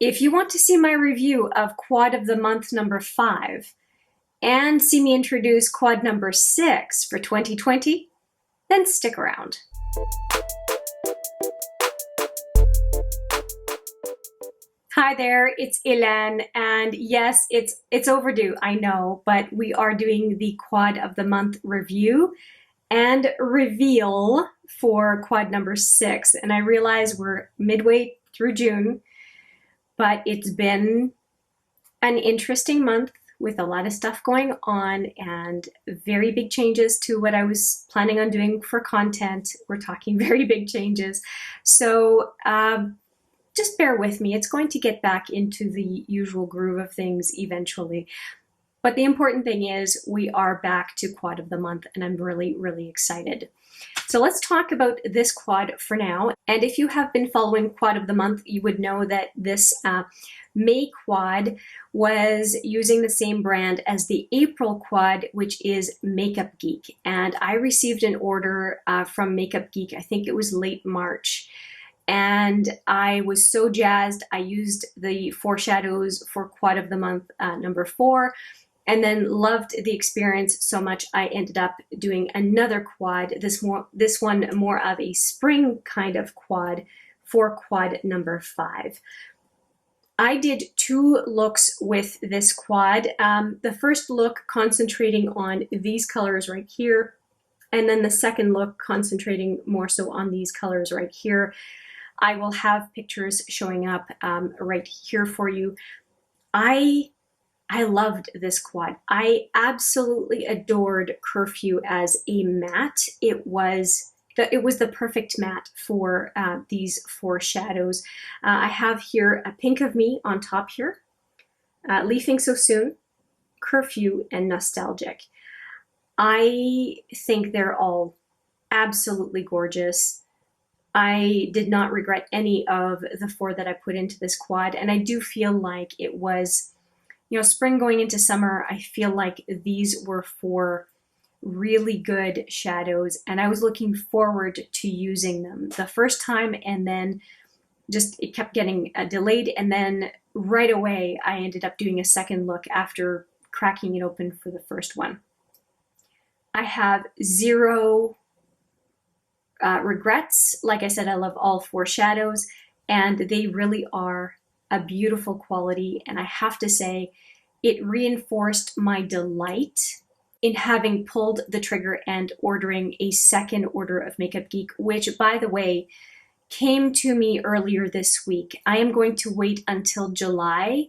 If you want to see my review of quad of the month number 5 and see me introduce quad number 6 for 2020, then stick around. Hi there, it's Ilan, and yes, it's overdue, I know, but we are doing the quad of the month review and reveal for quad number 6. And I realize we're midway through June, but it's been an interesting month with a lot of stuff going on and very big changes to what I was planning on doing for content. We're talking very big changes. So just bear with me. It's going to get back into the usual groove of things eventually. But the important thing is we are back to quad of the month, and I'm really, really excited. So let's talk about this quad for now. And if you have been following quad of the month, you would know that this May quad was using the same brand as the April quad, which is Makeup Geek. And I received an order from Makeup Geek, I think it was late March. And I was so jazzed. I used the foreshadows for quad of the month number 4. And then loved the experience so much I ended up doing another quad, this one more of a spring kind of quad for quad number 5. I did 2 looks with this quad. The first look concentrating on these colors right here, and then the second look concentrating more so on these colors right here. I will have pictures showing up right here for you. I loved this quad. I absolutely adored Curfew as a matte. It was the perfect matte for these foreshadows. I have here a Pink of Me on top here, Leaving So Soon, Curfew, and Nostalgic. I think they're all absolutely gorgeous. I did not regret any of the 4 that I put into this quad, and I do feel like it was, you know, spring going into summer. I feel like these were 4 really good shadows, and I was looking forward to using them the first time, and then just it kept getting delayed, and then right away I ended up doing a second look after cracking it open for the first one. I have 0 regrets. Like I said, I love all 4 shadows, and they really are a beautiful quality. And I have to say, it reinforced my delight in having pulled the trigger and ordering a second order of Makeup Geek, which, by the way, came to me earlier this week. I am going to wait until July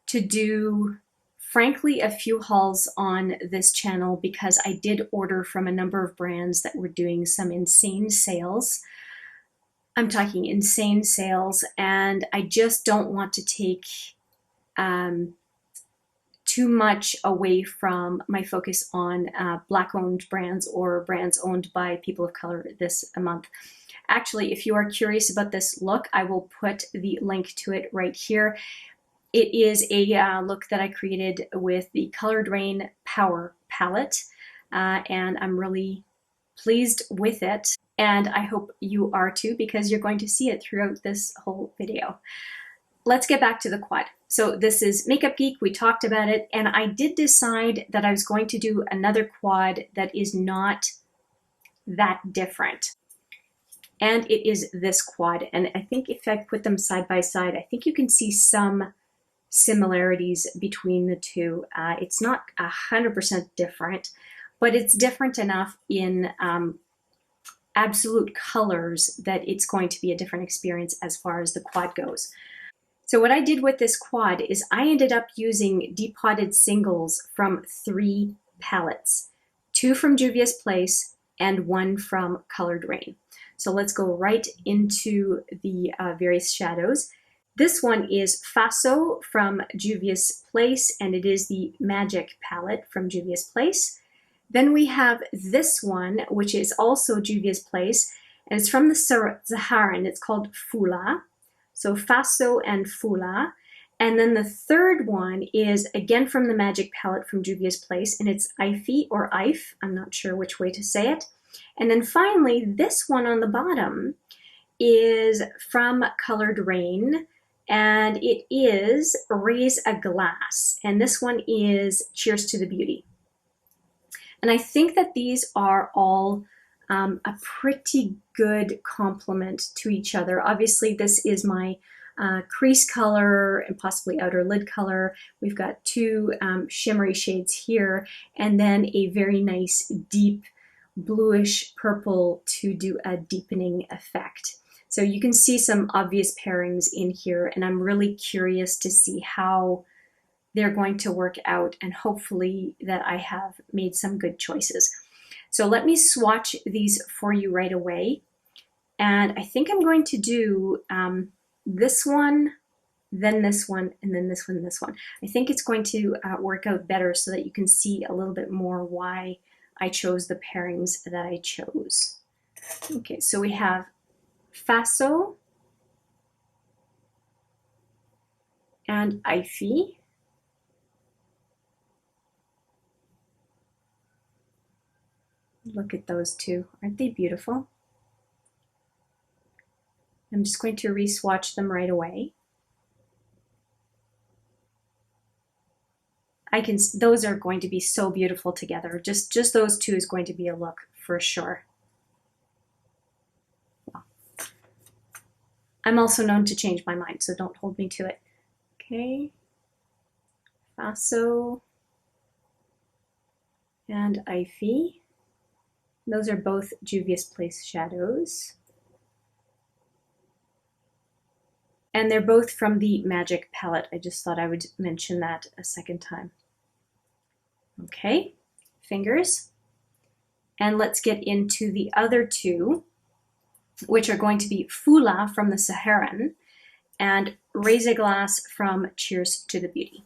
to do, frankly, a few hauls on this channel because I did order from a number of brands that were doing some insane sales. I'm talking insane sales, and I just don't want to take too much away from my focus on Black-owned brands or brands owned by people of color this month. Actually, if you are curious about this look, I will put the link to it right here. It is a look that I created with the Coloured Raine Power Palette, and I'm really pleased with it. And I hope you are too, because you're going to see it throughout this whole video. Let's get back to the quad. So this is Makeup Geek, we talked about it, and I did decide that I was going to do another quad that is not that different. And it is this quad. And I think if I put them side by side, I think you can see some similarities between the 2. It's not 100% different, but it's different enough in absolute colors that it's going to be a different experience as far as the quad goes. So what I did with this quad is I ended up using depotted singles from 3 palettes, 2 from Juvia's Place and 1 from Coloured Raine. So let's go right into the various shadows. This one is Faso from Juvia's Place, and it is the Magic palette from Juvia's Place. Then we have this one, which is also Juvia's Place, and it's from the Saharan. It's called Fula. So Faso and Fula. And then the third one is again from the Magic palette from Juvia's Place, and it's Ify or Ife. I'm not sure which way to say it. And then finally, this one on the bottom is from Coloured Raine, and it is Raise a Glass, and this one is Cheers to the Beauty. And I think that these are all a pretty good complement to each other. Obviously, this is my crease color and possibly outer lid color. We've got two shimmery shades here, and then a very nice deep bluish purple to do a deepening effect. So you can see some obvious pairings in here, and I'm really curious to see how they're going to work out, and hopefully that I have made some good choices. So let me swatch these for you right away. And I think I'm going to do this one, then this one, and then this one, and this one. I think it's going to work out better so that you can see a little bit more why I chose the pairings that I chose. Okay, so we have Faso and Ivy. Look at those two. Aren't they beautiful? I'm just going to re-swatch them right away. Those are going to be so beautiful together. Just those two is going to be a look for sure. Well, I'm also known to change my mind, so don't hold me to it. Okay. Faso and Ivy. Those are both Juvia's Place shadows. And they're both from the Magic palette. I just thought I would mention that a second time. Okay, fingers. And let's get into the other two, which are going to be Fula from the Saharan and Raise a Glass from Cheers to the Beauty.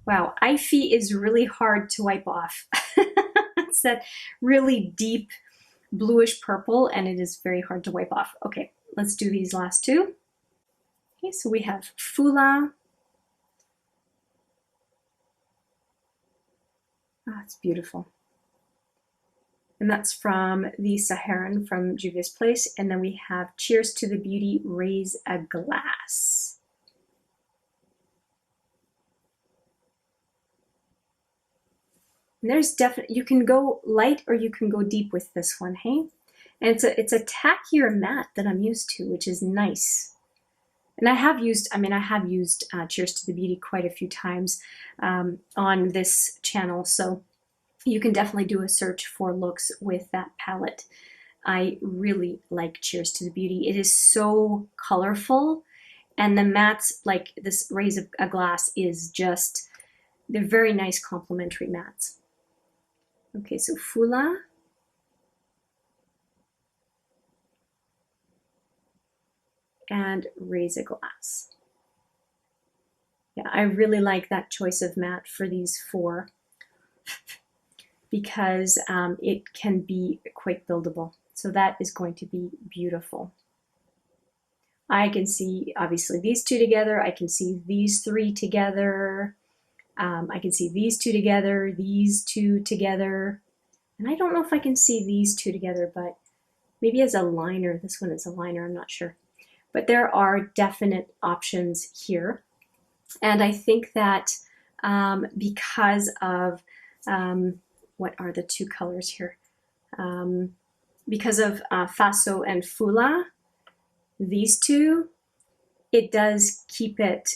Wow, Ivy is really hard to wipe off. It's that really deep bluish purple, and it is very hard to wipe off. Okay, let's do these last two. Okay, so we have Fula. Oh, it's beautiful. And that's from the Saharan from Juvia's Place. And then we have Cheers to the Beauty, Raise a Glass. And there's definitely, you can go light or you can go deep with this one, hey? And it's a tackier matte that I'm used to, which is nice. And I have used Cheers to the Beauty quite a few times on this channel, so you can definitely do a search for looks with that palette. I really like Cheers to the Beauty. It is so colorful, and the mattes, like this Raise a Glass, is just, they're very nice complementary mattes. Okay, so Fula. And Raise a Glass. Yeah, I really like that choice of matte for these four because it can be quite buildable. So that is going to be beautiful. I can see obviously these two together. I can see these three together. I can see these two together, these two together. And I don't know if I can see these two together, but maybe as a liner. This one is a liner, I'm not sure. But there are definite options here. And I think that because of, what are the two colors here? Because of Faso and Fula, these two, it does keep it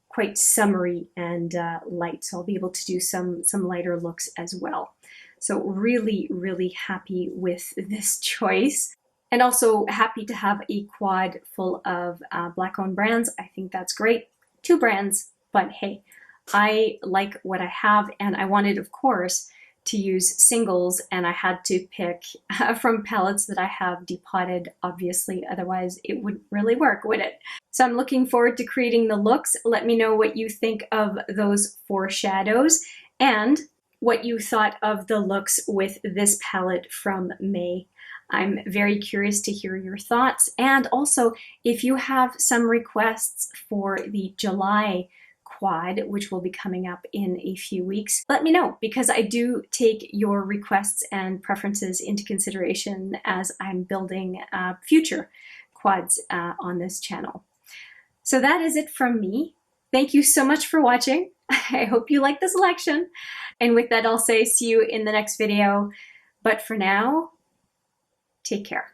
quite summery and light. So I'll be able to do some lighter looks as well. So really, really happy with this choice. And also happy to have a quad full of Black-owned brands. I think that's great. 2 brands, but hey, I like what I have, and I wanted, of course, to use singles, and I had to pick from palettes that I have depotted, obviously, otherwise it wouldn't really work, would it? So I'm looking forward to creating the looks. Let me know what you think of those 4 shadows, and what you thought of the looks with this palette from May. I'm very curious to hear your thoughts, and also if you have some requests for the July quad, which will be coming up in a few weeks, let me know, because I do take your requests and preferences into consideration as I'm building future quads on this channel. So that is it from me. Thank you so much for watching. I hope you like the selection. And with that, I'll say see you in the next video. But for now, take care.